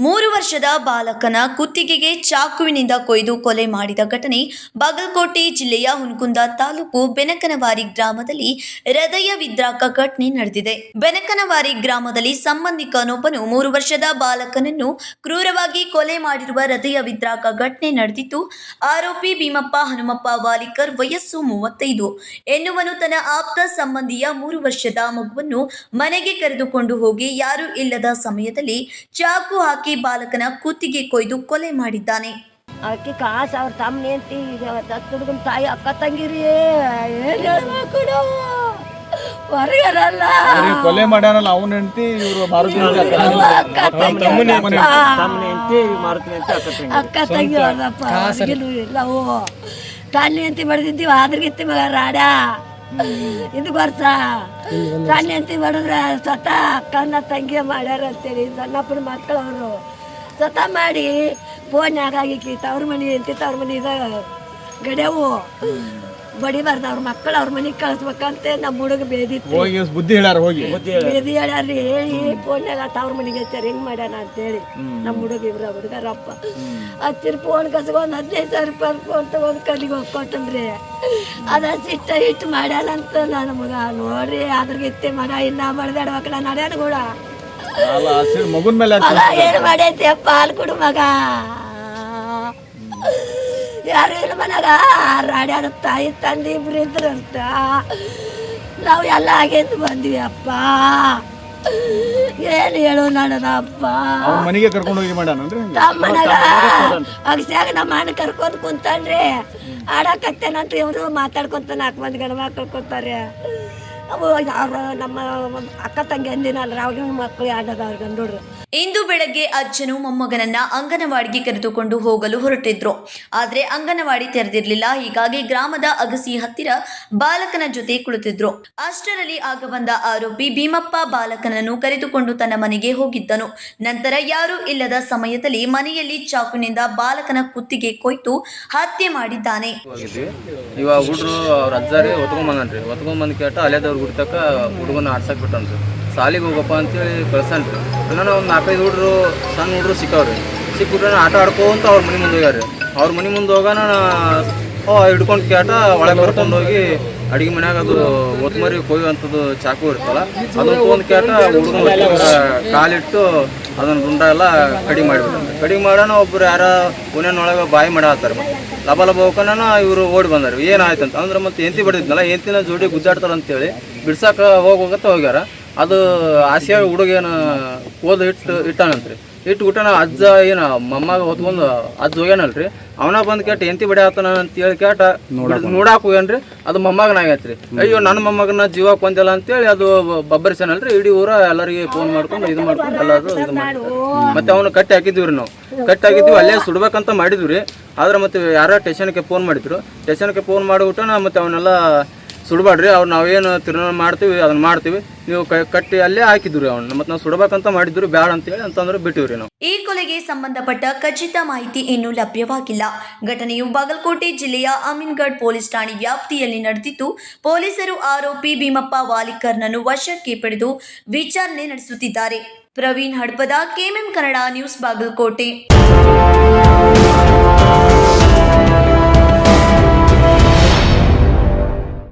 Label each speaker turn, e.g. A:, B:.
A: 3 ವರ್ಷದ ಬಾಲಕನ ಕುತ್ತಿಗೆಗೆ ಚಾಕುವಿನಿಂದ ಕೊಯ್ದು ಕೊಲೆ ಮಾಡಿದ ಘಟನೆ ಬಾಗಲಕೋಟೆ ಜಿಲ್ಲೆಯ ಹುನಗುಂದ ತಾಲೂಕು ಬೆನಕನವಾರಿ ಗ್ರಾಮದಲ್ಲಿ ಹೃದಯ ವಿದ್ರಾಕ ಘಟನೆ ನಡೆದಿದೆ. ಬೆನಕನವಾರಿ ಗ್ರಾಮದಲ್ಲಿ ಸಂಬಂಧಿಕನೊಬ್ಬನು 3 ವರ್ಷದ ಬಾಲಕನನ್ನು ಕ್ರೂರವಾಗಿ ಕೊಲೆ ಮಾಡಿರುವ ಹೃದಯ ವಿದ್ರಾಕ ಘಟನೆ ನಡೆದಿದ್ದು, ಆರೋಪಿ ಭೀಮಪ್ಪ ಹನುಮಪ್ಪ ವಾಲಿಕರ್ ವಯಸ್ಸು 35 ಎನ್ನುವನು ತನ್ನ ಆಪ್ತ ಸಂಬಂಧಿಯ 3 ವರ್ಷದ ಮಗುವನ್ನು ಮನೆಗೆ ಕರೆದುಕೊಂಡು ಹೋಗಿ ಯಾರೂ ಇಲ್ಲದ ಸಮಯದಲ್ಲಿ ಚಾಕು ಹಾಕಿ ಬಾಲಕನ ಕುತ್ತಿಗೆ ಕೊಯ್ದು ಕೊಲೆ ಮಾಡಿದ್ದಾನೆ.
B: ಅದಕ್ಕೆ ಕಾಸು ಅವ್ರ ತಮ್ಮ ಹೆಂಡತಿ ಹುಡುಗನ ತಾಯಿ ಅಕ್ಕ ತಂಗಿರಿ ಏನ್ ಹೇಳ್ಬೇಕು ನಾವು ಹೊರಗರಲ್ಲ
C: ಕೊಲೆ ಮಾಡ್ಯಾನಲ್ಲ ಅವನ ಹೆಂಡತಿ ಇವರು
B: ಅಕ್ಕ ತಂಗಿ ಅವ್ರಪ್ಪ ಇಲ್ಲವು ತಾನಿ ಹೆಂಡತಿ ಬಡ್ದಿದ್ದೀವಿ ಆದ್ರಗಿತ್ತಿ ಮಗ ರಾಡ ಇದು ವರ್ಷ ತಾನಿ ಹೆಂಡತಿ ಬಡಿದ್ರ ಸ್ವತಃ ಅಕ್ಕನ ತಂಗಿ ಮಾಡ್ಯಾರ ಅಂತೇಳಿ ಸಣ್ಣಪ್ಪನ ಮಕ್ಕಳು ಅವರು ಸ್ವತಃ ಮಾಡಿ ಫೋನ್ಯಾಗ ಆಗಿಕ್ಕಿ ತವ್ರ ಮನೆ ಅಂತ ತವ್ರ ಮನೆದಾಗ ಗಡ್ಯಾವು ಬಡಿಬಾರ್ದು ಅವ್ರ ಮಕ್ಕಳು ಅವ್ರ ಮನೆಗೆ ಕಳಿಸ್ಬೇಕಂತ ನಮ್ಮ ಹುಡುಗ ಬೇದಿತ್ತು
C: ಬುದ್ಧಿ
B: ಬೇದಿ ಹೇಳ್ಯಾರ್ರಿ ಹೇಳಿ ಫೋನ್ಯಾಗ ತವ್ರ ಮನೆಗೆ ಹಚ್ಚಾರ ಹಿಂಗೆ ಮಾಡ್ಯಾನ ಅಂತೇಳಿ ನಮ್ಮ ಹುಡುಗ ಇವ್ರ ಹುಡುಗರಪ್ಪ ಹಚ್ಚಿರ ಫೋನ್ ಕಸ್ಕೊಂಡು 15,000 ರೂಪಾಯಿ ಫೋನ್ ತಗೊಂಡು ಕಲ್ಲಿಗೆ ಹೋಗಿ ಕೊಟ್ಟನ್ರಿ ಅದ ಸಿಟ್ಟ ಹಿಟ್ಟು ಮಾಡ್ಯಾನಂತ ನನ್ನ ಮಗ ನೋಡ್ರಿ ಅದ್ರಗಿತ್ತೆ ಮಗ ಇನ್ನ ಮಾಡ್ದಾಡ ಮಕ್ಕಳ ನಡ್ಯಾನ ಕೂಡ
C: ಮಗನ ಮೇಲೆ
B: ಏನು ಮಾಡೈತಿ ಅಪ್ಪ ಹಾಲು ಕೊಡು ಮಗ ಯಾರು ಇಲ್ಲ ಮನಾಗ ರಾಡ್ಯಾರ ತಾಯಿ ತಂದೆ ಇಬ್ರು ಇದ್ರಂತ ನಾವು ಎಲ್ಲ ಆಗೇದು ಬಂದ್ವಿ ಅಪ್ಪ ಏನು ಹೇಳು ನನ್ನದಪ್ಪ
C: ಮನೆಗೆ ಕರ್ಕೊಂಡು ಹೋಗಿ ಮಾಡ್ಯಾನಂದ್ರೆ
B: ತಮ್ಮನಾಗ ಅಗಸ್ಯಾಗ ನಮ್ಮ ಅಣ್ಣ ಕರ್ಕೊಂಡು ಕುಂತಾನ್ರಿ ಆಡಕತ್ತೇನಂತ ಇವರು ಮಾತಾಡ್ಕೊಂತ 4 ಮಂದಿ ಗಂಡ ಮಕ್ಕಳು ಕೂತಾರೆ ಅವ್ರ ನಮ್ಮ ಅಕ್ಕ ತಂಗಿ ಅಂದಿನಲ್ಲ ಅವಾಗಿನ ಮಕ್ಕಳು ಆಡೋದು ಅವ್ರ ಗಂಡೋಡ್ರು.
A: ಇಂದು ಬೆಳಗ್ಗೆ ಅಜ್ಜನು ಮೊಮ್ಮಗನನ್ನ ಅಂಗನವಾಡಿಗೆ ಕರೆದುಕೊಂಡು ಹೋಗಲು ಹೊರಟಿದ್ರು. ಆದರೆ ಅಂಗನವಾಡಿ ತೆರೆದಿರಲಿಲ್ಲ. ಹೀಗಾಗಿ ಗ್ರಾಮದ ಅಗಸಿ ಹತ್ತಿರ ಬಾಲಕನ ಜೊತೆ ಕುಳಿತಿದ್ರು. ಅಷ್ಟರಲ್ಲಿ ಆಗ ಬಂದ ಆರೋಪಿ ಭೀಮಪ್ಪ ಬಾಲಕನನ್ನು ಕರೆದುಕೊಂಡು ತನ್ನ ಮನೆಗೆ ಹೋಗಿದ್ದನು. ನಂತರ ಯಾರೂ ಇಲ್ಲದ ಸಮಯದಲ್ಲಿ ಮನೆಯಲ್ಲಿ ಚಾಕುನಿಂದ ಬಾಲಕನ ಕುತ್ತಿಗೆ ಕೊಯ್ದು ಹತ್ಯೆ ಮಾಡಿದ್ದಾನೆ.
D: ಇವಾಗ ಹುಡ್ರು ಅವ್ರ ಅಜ್ಜಾರಿ ಹೊತ್ಕೊಂಬಂದ್ ಕೇಟ ಅಲೆದವ್ರು ಗುಡ್ತಕ್ಕ ಹುಡುಗನ ಆಡ್ಸಕ್ ಬಿಟ್ಟನ್ರಿ. ಸಾಲಿಗೆ ಹೋಗಪ್ಪ ಅಂತೇಳಿ ಕಳ್ಸನ್ರಿ. ನಾನು ಒಂದು 4-5 ಹುಡ್ರು ಸಣ್ಣ ಹುಡ್ರು ಸಿಕ್ಕವ್ರಿ. ಸಿಕ್ಬಿಟ್ರೆ ಆಟ ಆಡ್ಕೊಂತ ಅವ್ರ ಮನೆ ಮುಂದೆ ಹೋಗ್ಯಾರಿ. ಅವ್ರ ಮನೆ ಮುಂದೆ ಹೋಗೋಣ ಹಿಡ್ಕೊಂಡು ಕೇಟ ಒಳಗೆ ಕರ್ಕೊಂಡು ಹೋಗಿ ಅಡುಗೆ ಮನ್ಯಾಗ ಅದು ಒತ್ಮರಿ ಕೊಯ್ಯುವಂಥದ್ದು ಚಾಕು ಇರ್ತಲ್ಲ ಅದನ್ನ ತೊಗೊಂಡು ಕೇಟ ಹುಡುಗನ ಕಾಲಿಟ್ಟು ಅದನ್ನ ರುಂಡ ಎಲ್ಲ ಕಡಿಮೆ ಮಾಡಿಬಿಟ್ರೆ. ಕಡಿಮೆ ಮಾಡೋಣ ಒಬ್ರು ಯಾರ ಪುಣ್ಯನೊಳಗೆ ಬಾಯಿ ಮಾಡಾತ್ತಾರ. ಲಬ ಹೋಗೋಣ ಇವರು ಓಡಿ ಬಂದಾರ. ಏನಾಯ್ತು ಅಂತ ಅಂದ್ರೆ ಮತ್ತೆ ಎಂತಿ ಬಡಿದ್ನಲ್ಲ ಎಂತಿನ ಜೋಡಿ ಗುದ್ದಾಡ್ತಾರ ಅಂತೇಳಿ ಬಿಡ್ಸಾಕ ಹೋಗ್ಯಾರ. ಅದು ಆಸೆಯಾಗ ಹುಡುಗೇನು ಓದು ಇಟ್ಟಾನಂತ್ರಿ. ಇಟ್ಟು ಊಟನ ಅಜ್ಜ ಏನು ಮೊಮ್ಮಗ ಹೊತ್ಕೊಂಡು ಅಜ್ಜ ಹೋಗ್ಯಾನಲ್ರಿ. ಅವನ ಬಂದು ಕೇಟ ಎಂತಿ ಬಡಿ ಆತನ ಅಂತೇಳಿ ಕೇಟ ನೋಡಾಕ ಹೋಗ್ಯಾನ್ರಿ. ಅದು ಮೊಮ್ಮಗನಾಗೈತ್ರಿ. ಅಯ್ಯೋ ನನ್ನ ಮೊಮ್ಮಗನ ಜೀವ ಕೊಂದಿಲ್ಲ ಅಂತೇಳಿ ಅದು ಬಬ್ಬರಿಸನಲ್ರಿ. ಇಡೀ ಊರ ಎಲ್ಲರಿಗೆ ಫೋನ್ ಮಾಡ್ಕೊಂಡು ಇದು ಮಾಡ್ಕೊಂಡು ಎಲ್ಲರೂ ಇದು ಮಾಡ್ತಾರೆ. ಮತ್ತೆ ಅವನು ಕಟ್ಟಿ ಹಾಕಿದ್ವಿ ನಾವು. ಕಟ್ಟಿ ಹಾಕಿದ್ವಿ ಅಲ್ಲೇ ಸುಡ್ಬೇಕಂತ ಮಾಡಿದ್ವಿ. ಆದ್ರೆ ಮತ್ತೆ ಯಾರ ಸ್ಟೇಷನ್ಗೆ ಫೋನ್ ಮಾಡಿದ್ರು. ಸ್ಟೇಷನ್ಗೆ ಫೋನ್ ಮಾಡಿಬಿಟ್ಟು ಮತ್ತೆ ಅವನ್ನೆಲ್ಲ ಸುಡಬೇಡ್ರಿ, ಅವ್ರು ನಾವೇನು ತೀರ್ಮಾನ ಮಾಡ್ತೀವಿ ಅದನ್ನ ಮಾಡ್ತೀವಿ, ನೀವು ಕಟ್ಟಿ ಅಲ್ಲೇ ಹಾಕಿದ್ರಿ ಅವ್ನ. ಮತ್ತೆ ನಾವು ಸುಡಬೇಕಂತ ಮಾಡಿದ್ರು ಬ್ಯಾಡ ಅಂತೇಳಿ ಅಂತಂದ್ರೆ ಬಿಟ್ಟಿವ್ರಿ ನಾವು.
A: ಈ ಕೊಲೆಗೆ ಸಂಬಂಧಪಟ್ಟ ಖಚಿತ ಮಾಹಿತಿ ಇನ್ನೂ ಲಭ್ಯವಾಗಿಲ್ಲ. ಘಟನೆಯು ಬಾಗಲಕೋಟೆ ಜಿಲ್ಲೆಯ ಅಮೀನ್ಗಢ ಪೊಲೀಸ್ ಠಾಣೆ ವ್ಯಾಪ್ತಿಯಲ್ಲಿ ನಡೆದಿದ್ದು, ಪೊಲೀಸರು ಆರೋಪಿ ಭೀಮಪ್ಪ ವಾಲಿಕರ್ನನ್ನು ವಶಕ್ಕೆ ಪಡೆದು ವಿಚಾರಣೆ ನಡೆಸುತ್ತಿದ್ದಾರೆ. Praveen Hadapada, KMM Kannada news, Bagalkot.